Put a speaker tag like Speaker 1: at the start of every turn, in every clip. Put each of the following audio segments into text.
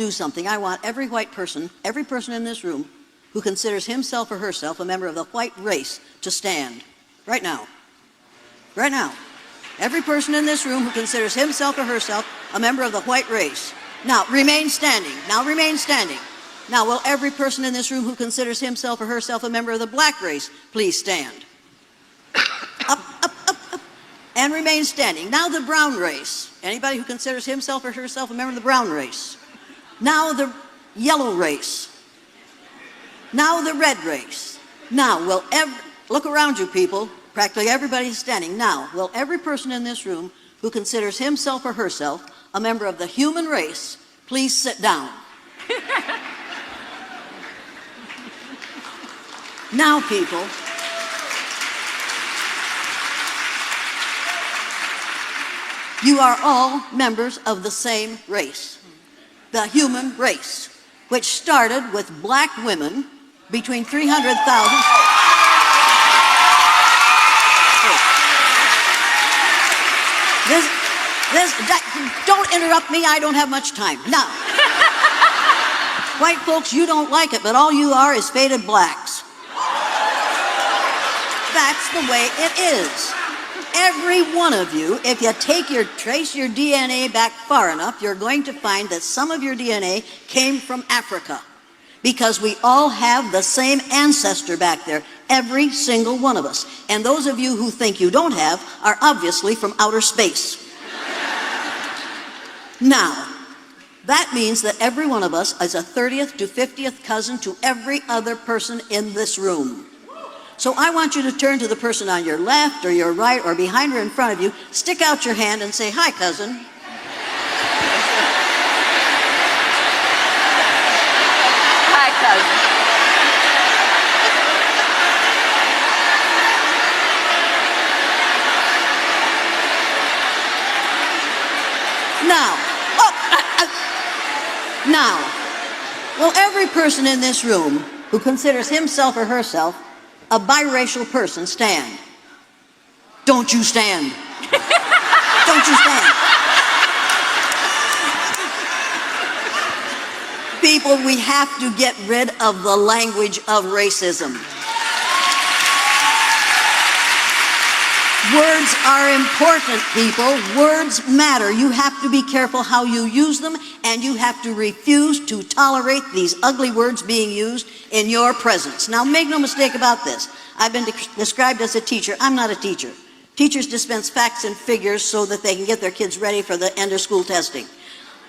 Speaker 1: do something. I want every person in this room who considers himself or herself a member of the white race to stand. Right now. Right now. Every person in this room who considers himself or herself a member of the white race. Now, remain standing. Now, remain standing. Now, will every person in this room who considers himself or herself a member of the black race please stand? Up, up, up, up. And remain standing. Now, the brown race. Anybody who considers himself or herself a member of the brown race. Now, the yellow race. Now, the red race. Now, look around you, people. Practically everybody is standing. Now, will every person in this room who considers himself or herself a member of the human race please sit down? Now, people, you are all members of the same race, the human race, which started with black women between 300,000. Don't interrupt me, I don't have much time. Now, white folks, you don't like it, but all you are is faded blacks. That's the way it is. Every one of you, if you trace your DNA back far enough, you're going to find that some of your DNA came from Africa. Because we all have the same ancestor back there, every single one of us. And those of you who think you don't have are obviously from outer space. Now, that means that every one of us is a 30th to 50th cousin to every other person in this room. So I want you to turn to the person on your left or your right or behind or in front of you, stick out your hand and say, "Hi, cousin."
Speaker 2: Hi, cousin.
Speaker 1: Now, will every person in this room who considers himself or herself a biracial person stand? Don't you stand. Don't you stand. People, we have to get rid of the language of racism. Words are important, people. Words matter. You have to be careful how you use them, and you have to refuse to tolerate these ugly words being used in your presence. Now, make no mistake about this. I've been described as a teacher. I'm not a teacher. Teachers dispense facts and figures so that they can get their kids ready for the end of school testing.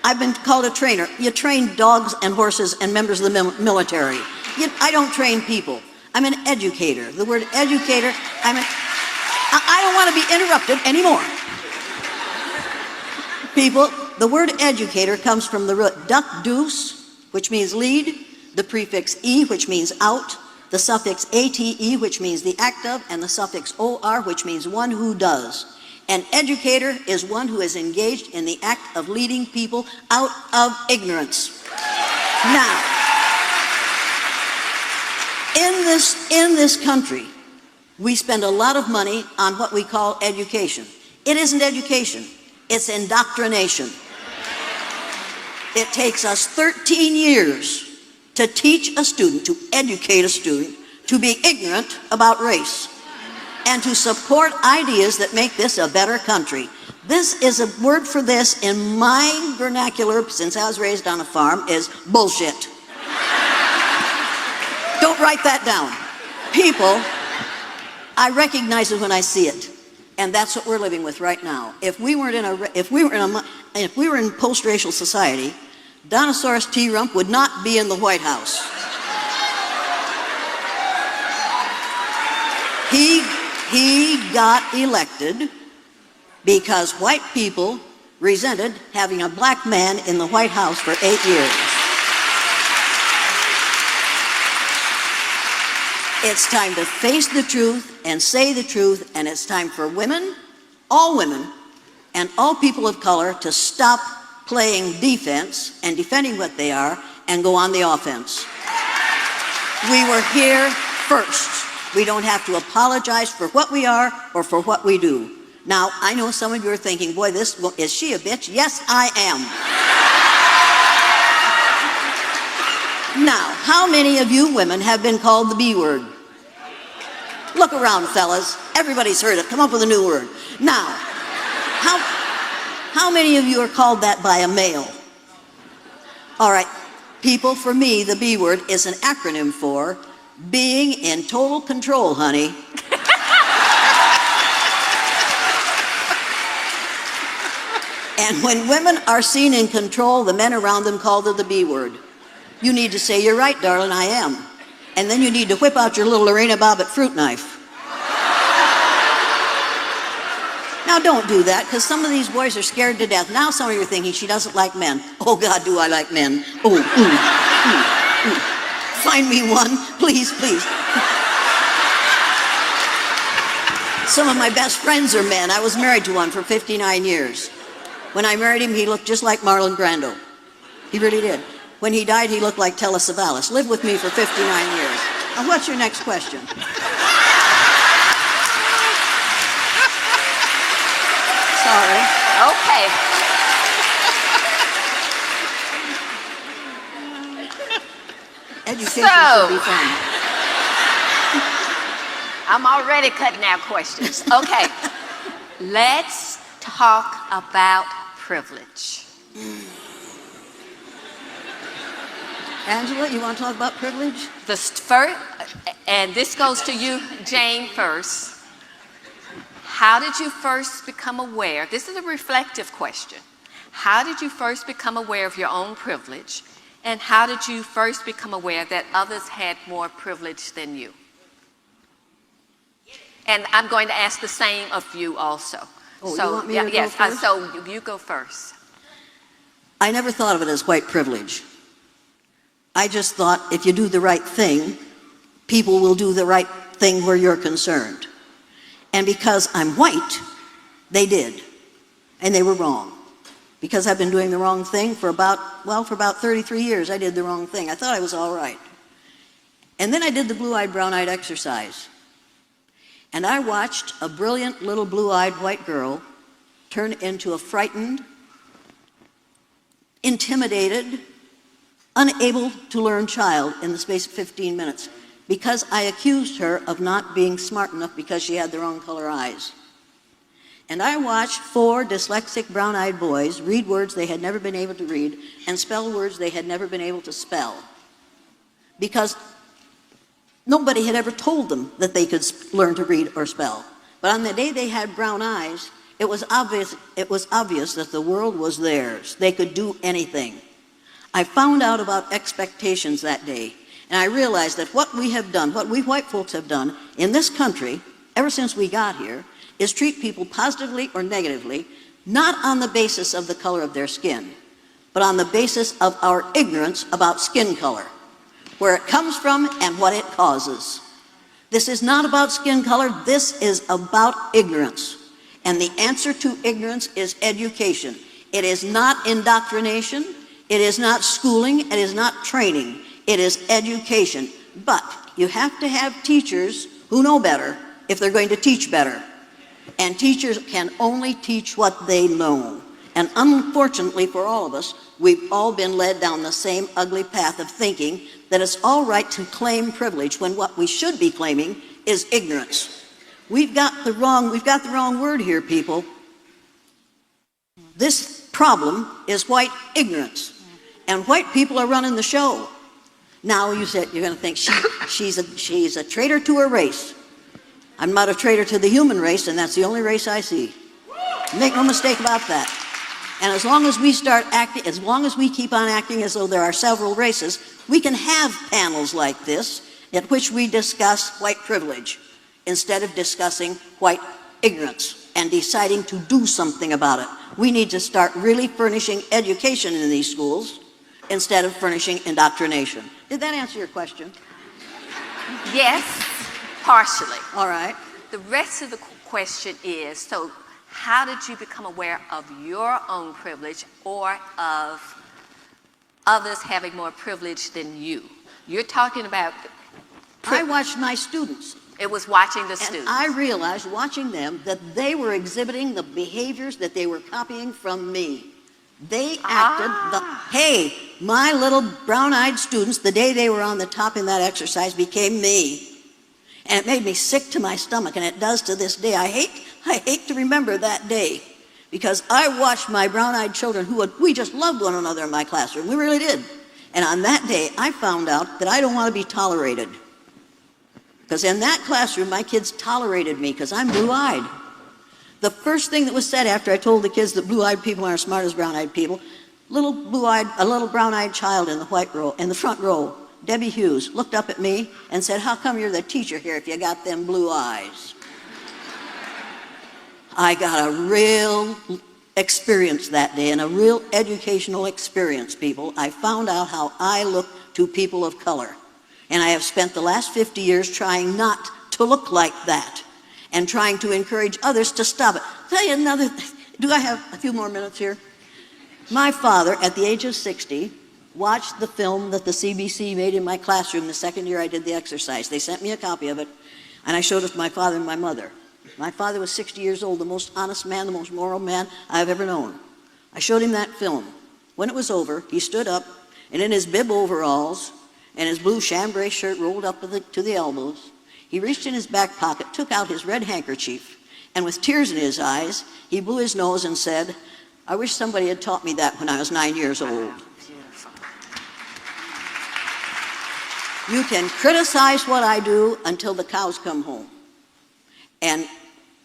Speaker 1: I've been called a trainer. You train dogs and horses and members of the military. I don't train people. I'm an educator. The word educator, I don't want to be interrupted anymore. People, the word educator comes from the root duck deuce, which means lead, the prefix e, which means out, the suffix ate, which means the act of, and the suffix or, which means one who does. An educator is one who is engaged in the act of leading people out of ignorance. Now, in this country, we spend a lot of money on what we call education. It isn't education, it's indoctrination. It takes us 13 years to teach a student, to educate a student, to be ignorant about race, and to support ideas that make this a better country. This is a word for this in my vernacular, since I was raised on a farm, is bullshit. Don't write that down. People, I recognize it when I see it, and that's what we're living with right now. If we were in post-racial society, Donosaurus T. Rump would not be in the White House. He got elected because white people resented having a black man in the White House for 8 years. It's time to face the truth and say the truth, and it's time for women, and all people of color to stop playing defense and defending what they are and go on the offense. We were here first. We don't have to apologize for what we are or for what we do. Now, I know some of you are thinking, boy, is she a bitch? Yes, I am. Now, how many of you women have been called the B word? Look around, fellas. Everybody's heard it. Come up with a new word. Now, how many of you are called that by a male? All right, people, for me, the B word is an acronym for being in total control, honey. And when women are seen in control, the men around them call it the B word. You need to say, "You're right, darling, I am." And then you need to whip out your little Lorena Bobbitt fruit knife. Now don't do that, because some of these boys are scared to death. Now some of you are thinking, she doesn't like men. Oh God, do I like men. Oh, Find me one, please, please. Some of my best friends are men. I was married to one for 59 years. When I married him, he looked just like Marlon Brando. He really did. When he died, he looked like Telly Savalas. Lived with me for 59 years. Now, what's your next question? Sorry.
Speaker 2: Okay.
Speaker 1: Education should be fun.
Speaker 2: I'm already cutting out questions. Okay. Let's talk about privilege.
Speaker 1: Angela, you want to talk about privilege?
Speaker 2: And this goes to you, Jane, first. How did you first become aware? This is a reflective question. How did you first become aware of your own privilege? And how did you first become aware that others had more privilege than you? And I'm going to ask the same of you also.
Speaker 1: Oh, you want me to go first?
Speaker 2: So you go first.
Speaker 1: I never thought of it as white privilege. I just thought if you do the right thing, people will do the right thing where you're concerned. And because I'm white, they did. And they were wrong. Because I've been doing the wrong thing for about 33 years, I did the wrong thing. I thought I was all right. And then I did the blue-eyed, brown-eyed exercise. And I watched a brilliant little blue-eyed white girl turn into a frightened, intimidated, unable to learn child in the space of 15 minutes because I accused her of not being smart enough because she had the wrong color eyes. And I watched 4 dyslexic brown-eyed boys read words they had never been able to read and spell words they had never been able to spell because nobody had ever told them that they could learn to read or spell. But on the day they had brown eyes, it was obvious that the world was theirs. They could do anything. I found out about expectations that day, and I realized that what we have done, what we white folks have done in this country, ever since we got here, is treat people positively or negatively, not on the basis of the color of their skin, but on the basis of our ignorance about skin color, where it comes from and what it causes. This is not about skin color, this is about ignorance. And the answer to ignorance is education. It is not indoctrination. It is not schooling, it is not training, it is education. But you have to have teachers who know better if they're going to teach better. And teachers can only teach what they know. And unfortunately for all of us, we've all been led down the same ugly path of thinking that it's all right to claim privilege when what we should be claiming is ignorance. We've got the wrong word here, people. This problem is white ignorance. And white people are running the show. Now you're going to think she's a traitor to her race. I'm not a traitor to the human race, and that's the only race I see. Make no mistake about that. And as long as we keep on acting as though there are several races, we can have panels like this at which we discuss white privilege instead of discussing white ignorance and deciding to do something about it. We need to start really furnishing education in these schools instead of furnishing indoctrination. Did that answer your question?
Speaker 2: Yes, partially.
Speaker 1: All right.
Speaker 2: The rest of the question is, so how did you become aware of your own privilege or of others having more privilege than you? You're talking about...
Speaker 1: I watched my students.
Speaker 2: It was watching the students.
Speaker 1: And I realized, watching them, that they were exhibiting the behaviors that they were copying from me. They acted hey, my little brown-eyed students, the day they were on the top in that exercise, became me. And it made me sick to my stomach, and it does to this day. I hate to remember that day, because I watched my brown-eyed children we just loved one another in my classroom. We really did. And on that day, I found out that I don't want to be tolerated. Because in that classroom, my kids tolerated me because I'm blue-eyed. The first thing that was said after I told the kids that blue-eyed people aren't as smart as brown-eyed people, a little brown-eyed child in the front row, Debbie Hughes, looked up at me and said, "How come you're the teacher here if you got them blue eyes?" I got a real experience that day, and a real educational experience, people. I found out how I look to people of color. And I have spent the last 50 years trying not to look like that and trying to encourage others to stop it. I'll tell you another thing. Do I have a few more minutes here? My father, at the age of 60, watched the film that the CBC made in my classroom the second year I did the exercise. They sent me a copy of it, and I showed it to my father and my mother. My father was 60 years old, the most honest man, the most moral man I've ever known. I showed him that film. When it was over, he stood up, and in his bib overalls and his blue chambray shirt rolled up to the elbows, he reached in his back pocket, took out his red handkerchief, and with tears in his eyes, he blew his nose and said, "I wish somebody had taught me that when I was 9 years old." You can criticize what I do until the cows come home. And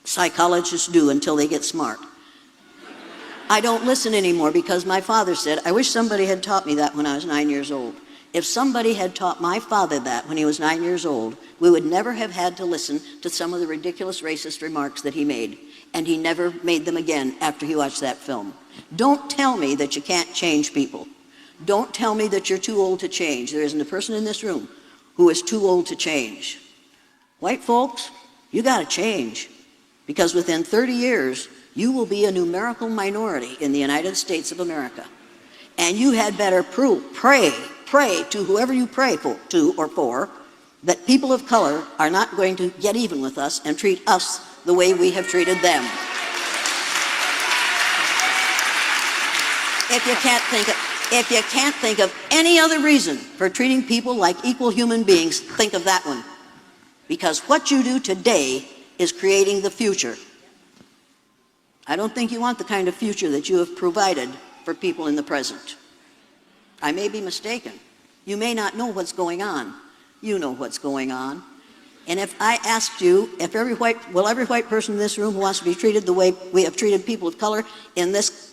Speaker 1: psychologists do until they get smart. I don't listen anymore because my father said, "I wish somebody had taught me that when I was 9 years old." If somebody had taught my father that when he was 9 years old, we would never have had to listen to some of the ridiculous racist remarks that he made. And he never made them again after he watched that film. Don't tell me that you can't change people. Don't tell me that you're too old to change. There isn't a person in this room who is too old to change. White folks, you got to change, because within 30 years, you will be a numerical minority in the United States of America. And you had better pray to whoever you pray for, that people of color are not going to get even with us and treat us the way we have treated them. If you can't think of any other reason for treating people like equal human beings, think of that one. Because what you do today is creating the future. I don't think you want the kind of future that you have provided for people in the present. I may be mistaken. You may not know what's going on. You know what's going on. And if I asked you, if every white person in this room who wants to be treated the way we have treated people of color in this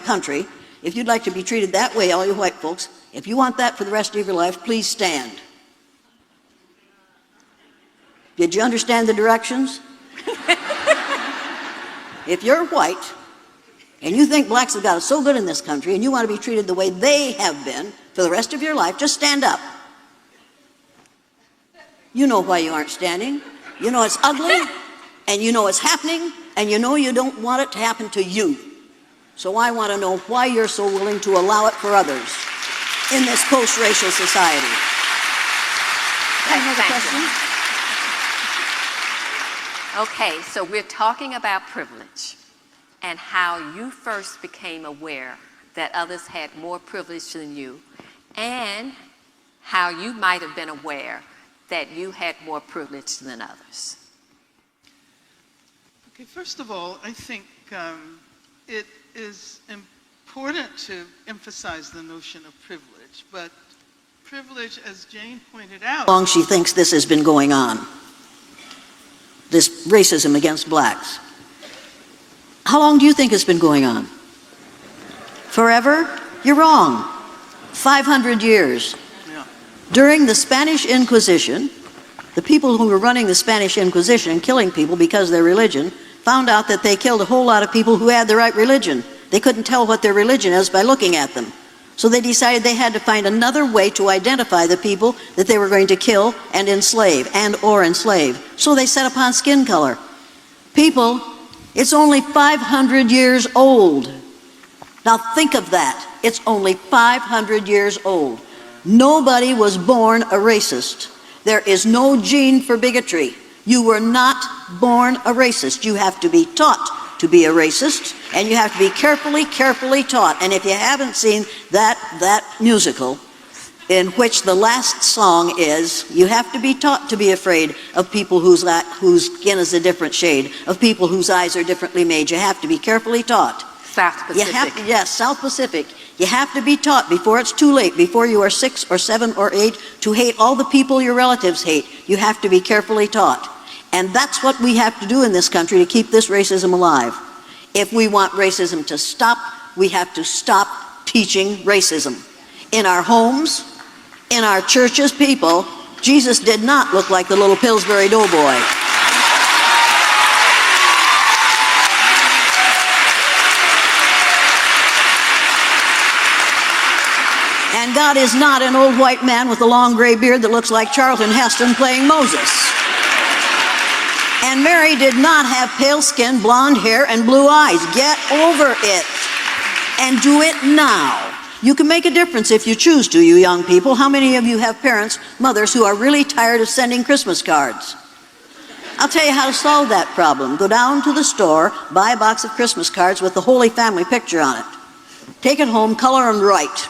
Speaker 1: country, if you'd like to be treated that way, all you white folks, if you want that for the rest of your life, please stand. Did you understand the directions? If you're white and you think blacks have got it so good in this country and you want to be treated the way they have been for the rest of your life, just stand up. You know why you aren't standing. You know it's ugly, and you know it's happening, and you know you don't want it to happen to you. So I want to know why you're so willing to allow it for others in this post-racial society. Another question?
Speaker 2: Okay, so we're talking about privilege and how you first became aware that others had more privilege than you, and how you might have been aware that you had more privilege than others.
Speaker 3: Okay, first of all, I think it is important to emphasize the notion of privilege, but privilege, as Jane pointed out...
Speaker 1: How long she thinks this has been going on, this racism against blacks. How long do you think it's been going on? Forever? You're wrong. 500 years.
Speaker 3: Yeah.
Speaker 1: During the Spanish Inquisition, the people who were running the Spanish Inquisition and killing people because of their religion found out that they killed a whole lot of people who had the right religion. They couldn't tell what their religion is by looking at them. So they decided they had to find another way to identify the people that they were going to kill and enslave, or enslave. So they set upon skin color. People, it's only 500 years old. Now think of that. It's only 500 years old. Nobody was born a racist. There is no gene for bigotry. You were not born a racist. You have to be taught to be a racist, and you have to be carefully, carefully taught. And if you haven't seen that musical, in which the last song is, you have to be taught to be afraid of people whose skin is a different shade, of people whose eyes are differently made. You have to be carefully taught.
Speaker 2: South Pacific.
Speaker 1: Yes, South Pacific. You have to be taught before it's too late, before you are 6 or 7 or 8, to hate all the people your relatives hate. You have to be carefully taught. And that's what we have to do in this country to keep this racism alive. If we want racism to stop, we have to stop teaching racism. In our homes, in our churches, people, Jesus did not look like the little Pillsbury Doughboy. And God is not an old white man with a long gray beard that looks like Charlton Heston playing Moses. And Mary did not have pale skin, blonde hair, and blue eyes. Get over it. And do it now. You can make a difference if you choose to, you young people. How many of you have parents, mothers, who are really tired of sending Christmas cards? I'll tell you how to solve that problem. Go down to the store, buy a box of Christmas cards with the Holy Family picture on it. Take it home, color them right.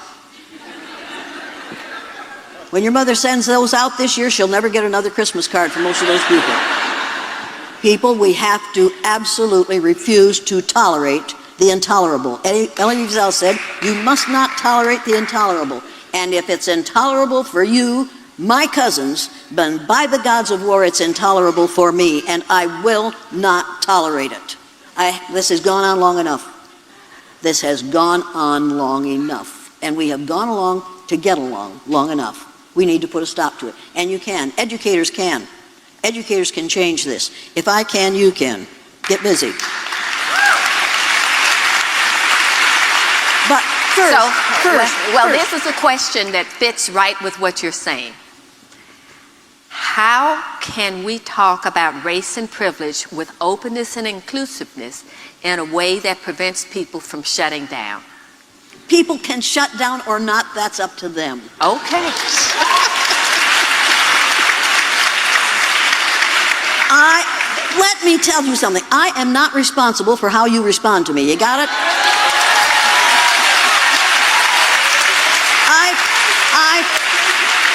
Speaker 1: When your mother sends those out this year, she'll never get another Christmas card from most of those people. People, we have to absolutely refuse to tolerate the intolerable. Elie Wiesel said, you must not tolerate the intolerable. And if it's intolerable for you, my cousins, then by the gods of war, it's intolerable for me, and I will not tolerate it. This has gone on long enough. This has gone on long enough. And we have gone along to get along long enough. We need to put a stop to it. And you can. Educators can. Educators can change this. If I can, you can. Get busy. But first,
Speaker 2: this is a question that fits right with what you're saying. How can we talk about race and privilege with openness and inclusiveness in a way that prevents people from shutting down?
Speaker 1: People can shut down or not, that's up to them.
Speaker 2: Okay.
Speaker 1: Let me tell you something. I am not responsible for how you respond to me. You got it?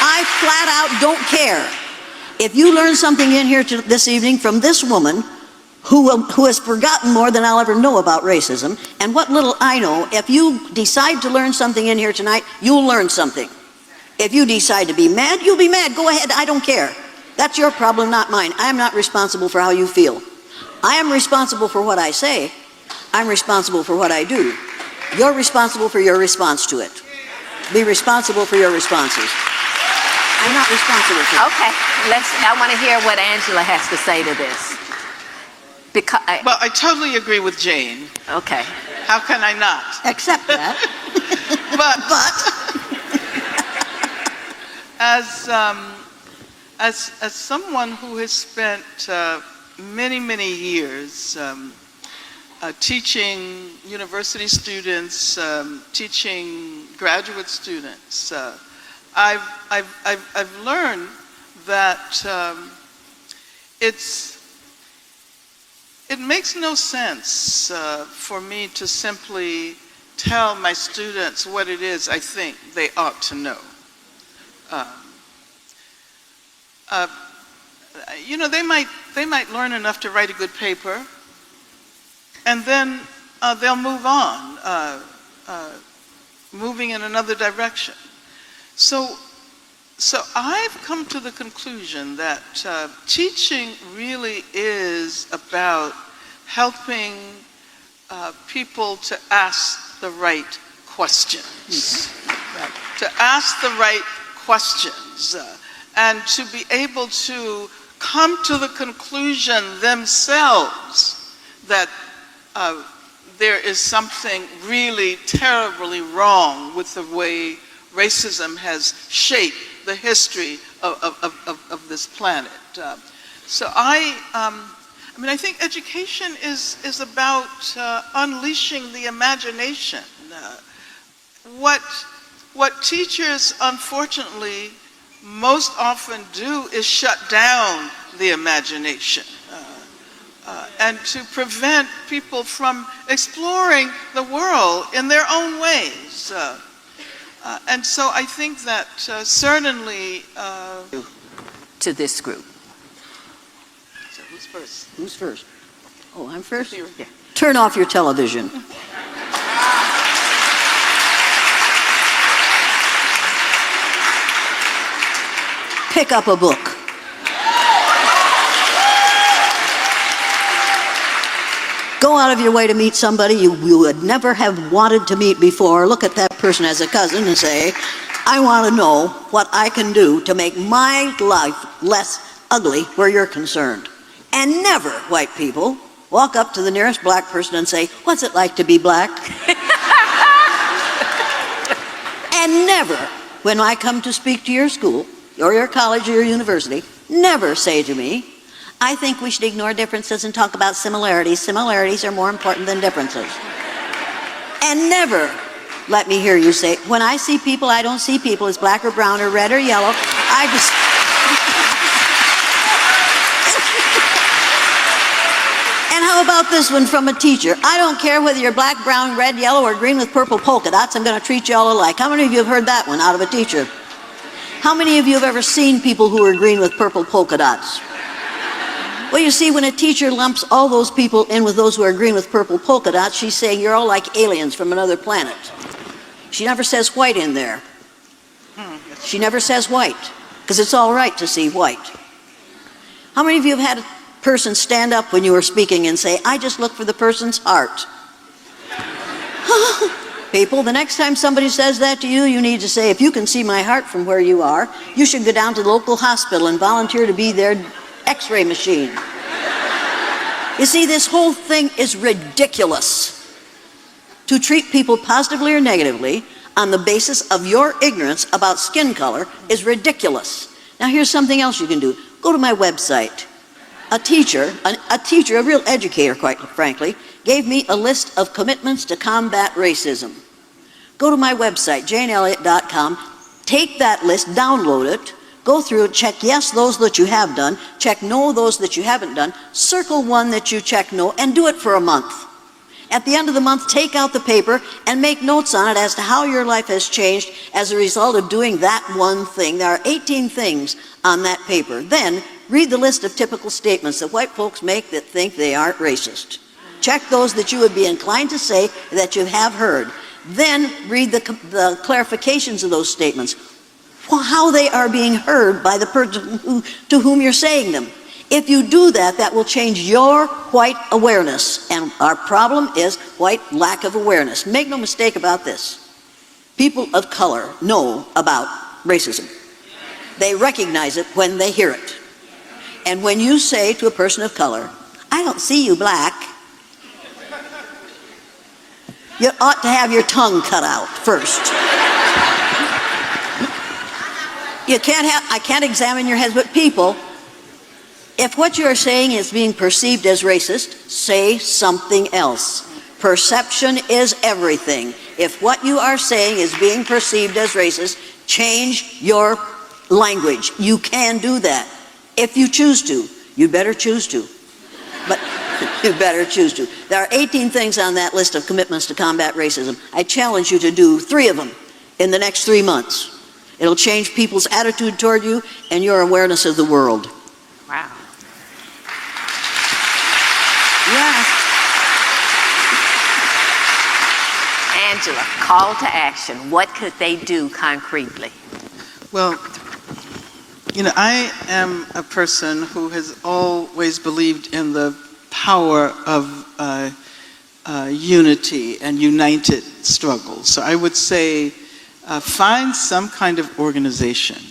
Speaker 1: I flat out don't care. If you learn something in here this evening from this woman who has forgotten more than I'll ever know about racism, and what little I know, if you decide to learn something in here tonight, you'll learn something. If you decide to be mad, you'll be mad. Go ahead, I don't care. That's your problem, not mine. I am not responsible for how you feel. I am responsible for what I say. I'm responsible for what I do. You're responsible for your response to it. Be responsible for your responses. I'm not responsible for it.
Speaker 2: Okay, I want to hear what Angela has to say to this.
Speaker 3: Well, I totally agree with Jane.
Speaker 2: Okay.
Speaker 3: How can I not?
Speaker 1: Accept that.
Speaker 3: As someone who has spent many years teaching university students, teaching graduate students, I've learned that it makes no sense for me to simply tell my students what it is I think they ought to know. They might learn enough to write a good paper, and then they'll move on, moving in another direction. So I've come to the conclusion that teaching really is about helping people to ask the right questions, to ask the right questions, and to be able to come to the conclusion themselves that there is something really terribly wrong with the way racism has shaped the history of this planet. So I think education is about unleashing the imagination. What teachers, unfortunately, most often do is shut down the imagination. and to prevent people from exploring the world in their own ways. And so I think that certainly...
Speaker 2: to this group.
Speaker 3: So who's first?
Speaker 1: Who's first? Oh, I'm first?
Speaker 2: Yeah.
Speaker 1: Turn off your television. Pick up a book. Go out of your way to meet somebody you would never have wanted to meet before. Look at that person as a cousin and say, I want to know what I can do to make my life less ugly where you're concerned. And never, white people, walk up to the nearest black person and say, what's it like to be black? And never, when I come to speak to your school, or your college or your university, never say to me, I think we should ignore differences and talk about similarities. Similarities are more important than differences. And never let me hear you say, when I see people, I don't see people as black or brown or red or yellow. I just... And how about this one from a teacher? I don't care whether you're black, brown, red, yellow, or green with purple polka dots. I'm going to treat you all alike. How many of you have heard that one out of a teacher? How many of you have ever seen people who are green with purple polka dots? Well, you see, when a teacher lumps all those people in with those who are green with purple polka dots, she's saying you're all like aliens from another planet. She never says white in there. She never says white, because it's all right to see white. How many of you have had a person stand up when you were speaking and say, I just look for the person's heart? People, the next time somebody says that to you, you need to say, if you can see my heart from where you are, you should go down to the local hospital and volunteer to be their X-ray machine. You see, this whole thing is ridiculous. To treat people positively or negatively on the basis of your ignorance about skin color is ridiculous. Now here's something else you can do. Go to my website. A teacher, a real educator, quite frankly, gave me a list of commitments to combat racism. Go to my website, janeelliott.com, take that list, download it, go through it, check yes, those that you have done, check no, those that you haven't done, circle one that you check no, and do it for a month. At the end of the month, take out the paper and make notes on it as to how your life has changed as a result of doing that one thing. There are 18 things on that paper. Then, read the list of typical statements that white folks make that think they aren't racist. Check those that you would be inclined to say that you have heard. Then, read the clarifications of those statements, how they are being heard by the person to whom you're saying them. If you do that, that will change your white awareness. And our problem is white lack of awareness. Make no mistake about this. People of color know about racism. They recognize it when they hear it. And when you say to a person of color, I don't see you black, you ought to have your tongue cut out first. I can't examine your heads, but people, if what you are saying is being perceived as racist, say something else. Perception is everything. If what you are saying is being perceived as racist, change your language. You can do that. If you choose to, you better choose to. But you better choose to. There are 18 things on that list of commitments to combat racism. I challenge you to do 3 of them in the next 3 months. It'll change people's attitude toward you and your awareness of the world.
Speaker 2: Wow.
Speaker 1: Yeah.
Speaker 2: Angela, call to action. What could they do concretely?
Speaker 3: Well, I am a person who has always believed in the power of unity and united struggle. So I would say find some kind of organization,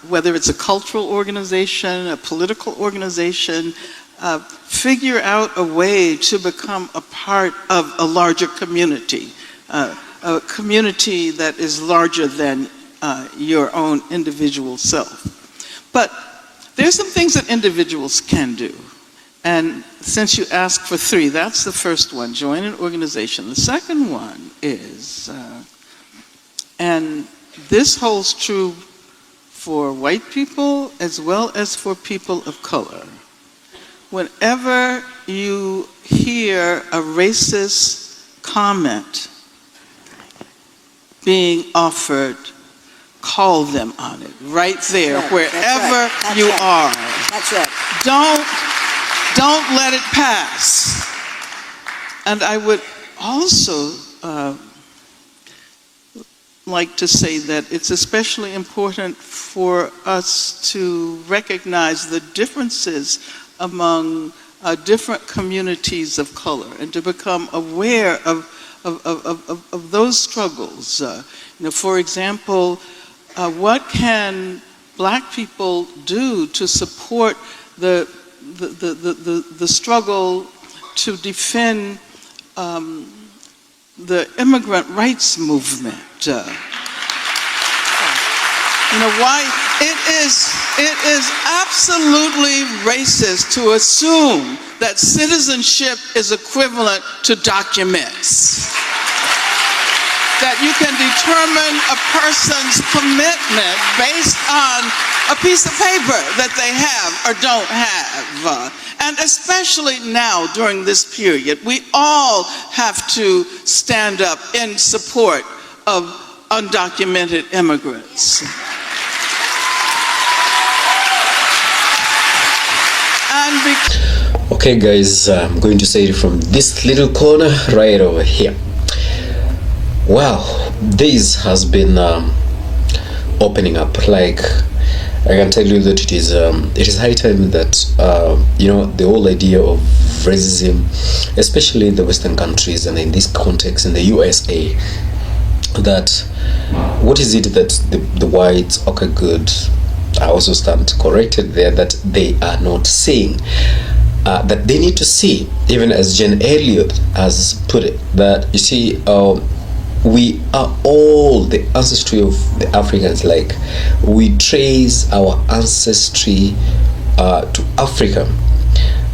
Speaker 3: whether it's a cultural organization, a political organization, figure out a way to become a part of a larger community, a community that is larger than your own individual self. But there's some things that individuals can do. And since you asked for 3, that's the first one, join an organization. The second one is, and this holds true for white people as well as for people of color, whenever you hear a racist comment being offered, call them on it right there,
Speaker 1: Right.
Speaker 3: wherever
Speaker 1: That's
Speaker 3: you
Speaker 1: right.
Speaker 3: are.
Speaker 1: That's right.
Speaker 3: Don't let it pass. And I would also like to say that it's especially important for us to recognize the differences among different communities of color and to become aware of those struggles. For example, what can Black people do to support the struggle to defend the immigrant rights movement? Why it is absolutely racist to assume that citizenship is equivalent to documents. That you can determine a person's commitment based on a piece of paper that they have or don't have. And especially now during this period, we all have to stand up in support of undocumented immigrants.
Speaker 4: Okay guys, I'm going to say it from this little corner right over here. Wow, this has been opening up. Like, I can tell you that it is high time that the whole idea of racism, especially in the Western countries and in this context in the USA, that what is it that the whites, okay, good, I also stand corrected there, that they are not seeing, that they need to see, even as Jen Elliott has put it, that you see, we are all the ancestry of the Africans. Like, we trace our ancestry to Africa.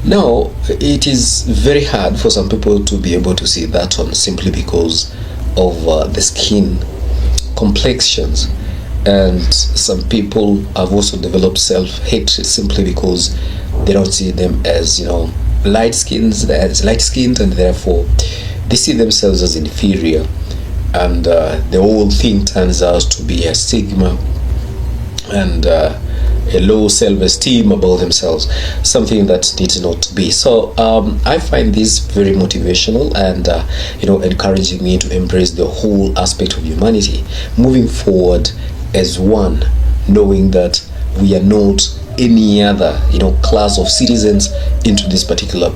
Speaker 4: Now, it is very hard for some people to be able to see that one simply because of the skin complexions, and some people have also developed self-hatred simply because they don't see them as light-skinned, and therefore they see themselves as inferior, and the whole thing turns out to be a stigma and a low self-esteem about themselves, something that needs not to be. So I find this very motivational and encouraging me to embrace the whole aspect of humanity, moving forward as one, knowing that we are not any other class of citizens into this particular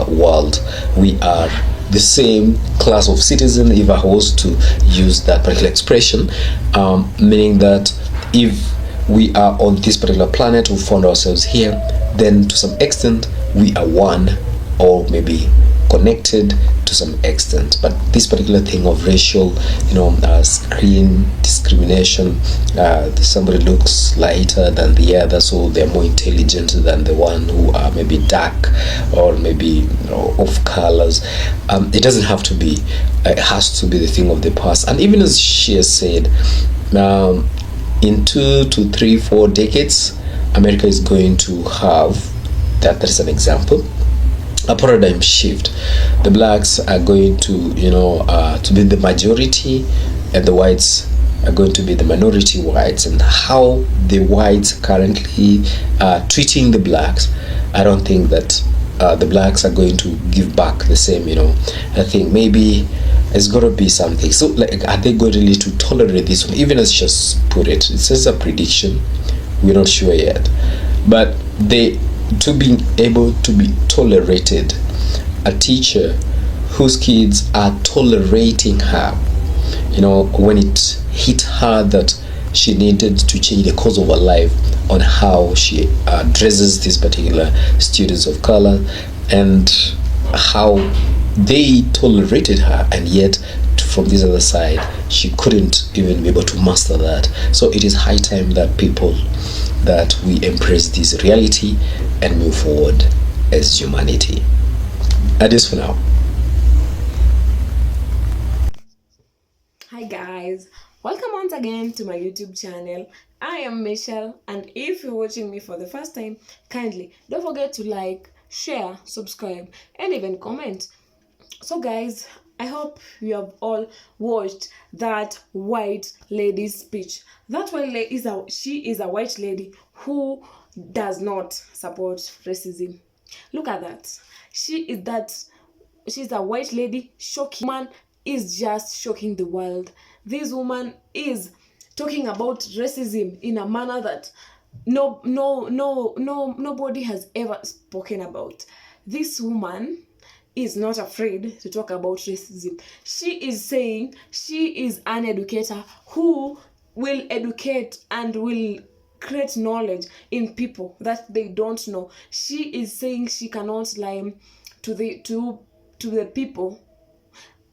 Speaker 4: world. We are the same class of citizen, if I was to use that particular expression, meaning that if we are on this particular planet, we found ourselves here, then to some extent we are one, or maybe connected to some extent. But this particular thing of racial screen discrimination, somebody looks lighter than the other, so they're more intelligent than the one who are maybe dark or maybe off colors. It doesn't have to be, it has to be the thing of the past. And even as she has said, in 2 to 3, 4 decades, America is going to have that is an example, a paradigm shift. The blacks are going to to be the majority, and the whites are going to be the minority whites. And how the whites currently are treating the blacks, I don't think that the blacks are going to give back the same I think maybe it's got to be something. So, like, are they going really to tolerate this one? Even as just put it, it's just a prediction, we're not sure yet, but they, to be able to be tolerated, a teacher whose kids are tolerating her, when it hit her that she needed to change the course of her life on how she addresses these particular students of color, and how they tolerated her, and yet from this other side she couldn't even be able to master that. So it is high time that we embrace this reality and move forward as humanity. Adios for now.
Speaker 5: Hi guys, welcome once again to my YouTube channel. I am Michelle, and if you're watching me for the first time, kindly don't forget to like, share, subscribe, and even comment. So guys, I hope you have all watched that white lady's speech. That white lady she is a white lady who does not support racism. Look at that. She's a white lady. Shocking woman is just shocking the world. This woman is talking about racism in a manner that nobody has ever spoken about. This woman is not afraid to talk about racism. She is saying she is an educator who will educate and will create knowledge in people that they don't know. She is saying she cannot lie to the people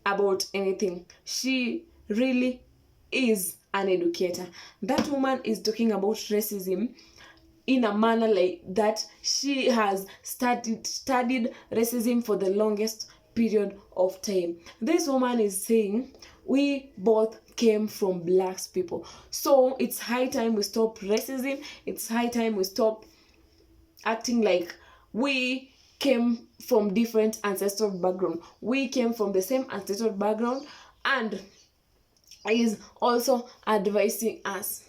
Speaker 5: about anything. She really is an educator. That woman is talking about racism in a manner like that. She has studied racism for the longest period of time. This woman is saying we both came from black people, so it's high time we stop racism. It's high time we stop acting like we came from different ancestral background. We came from the same ancestral background, and is also advising us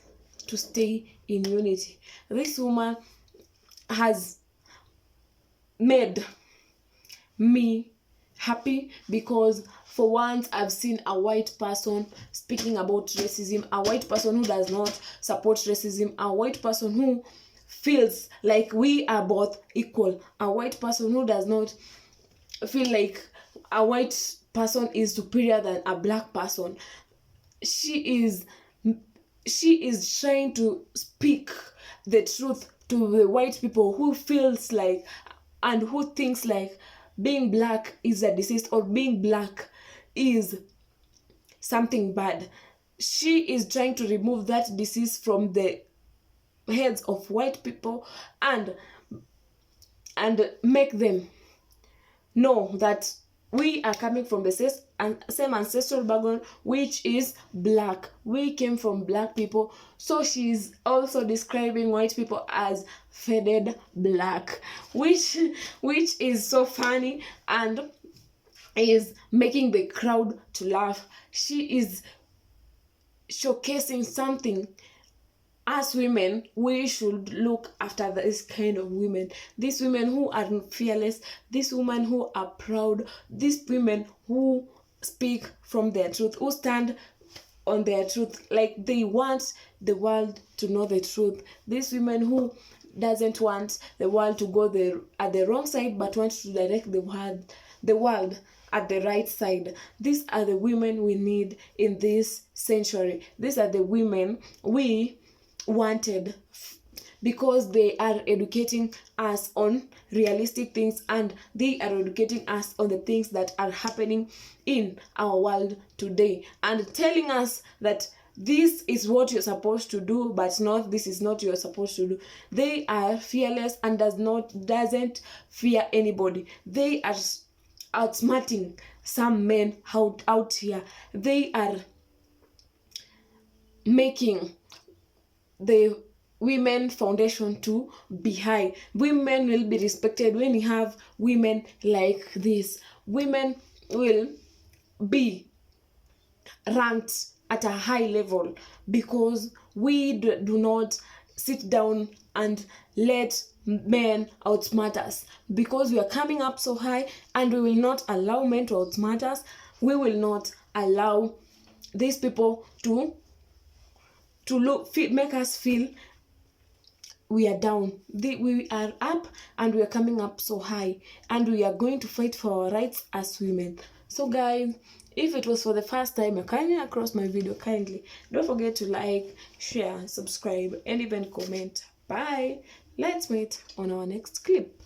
Speaker 5: to stay in unity. This woman has made me happy because for once I've seen a white person speaking about racism, a white person who does not support racism, a white person who feels like we are both equal, a white person who does not feel like a white person is superior than a black person. She is trying to speak the truth to the white people who feels like and who thinks like being black is a disease or being black is something bad. She is trying to remove that disease from the heads of white people and make them know that we are coming from the same ancestral background, which is black. We came from black people. So she's also describing white people as faded black, which is so funny and is making the crowd to laugh. She is showcasing something. As women, we should look after this kind of women. These women who are fearless, these women who are proud, these women who speak from their truth, who stand on their truth, like they want the world to know the truth. These women who doesn't want the world to go at the wrong side, but want to direct the world at the right side. These are the women we need in this century. These are the women we wanted because they are educating us on realistic things and they are educating us on the things that are happening in our world today and telling us that this is what you're supposed to do, but not this is not you're supposed to do. They are fearless and doesn't fear anybody. They are outsmarting some men out here. They are making the women foundation to be high. Women will be respected when you have women like this. Women will be ranked at a high level because we do not sit down and let men outsmart us, because we are coming up so high and we will not allow men to outsmart us. We will not allow these people to make us feel we are down. We are up and we are coming up so high and we are going to fight for our rights as women. So guys, if it was for the first time you're coming across my video, kindly don't forget to like, share, subscribe, and even comment. Bye. Let's meet on our next clip.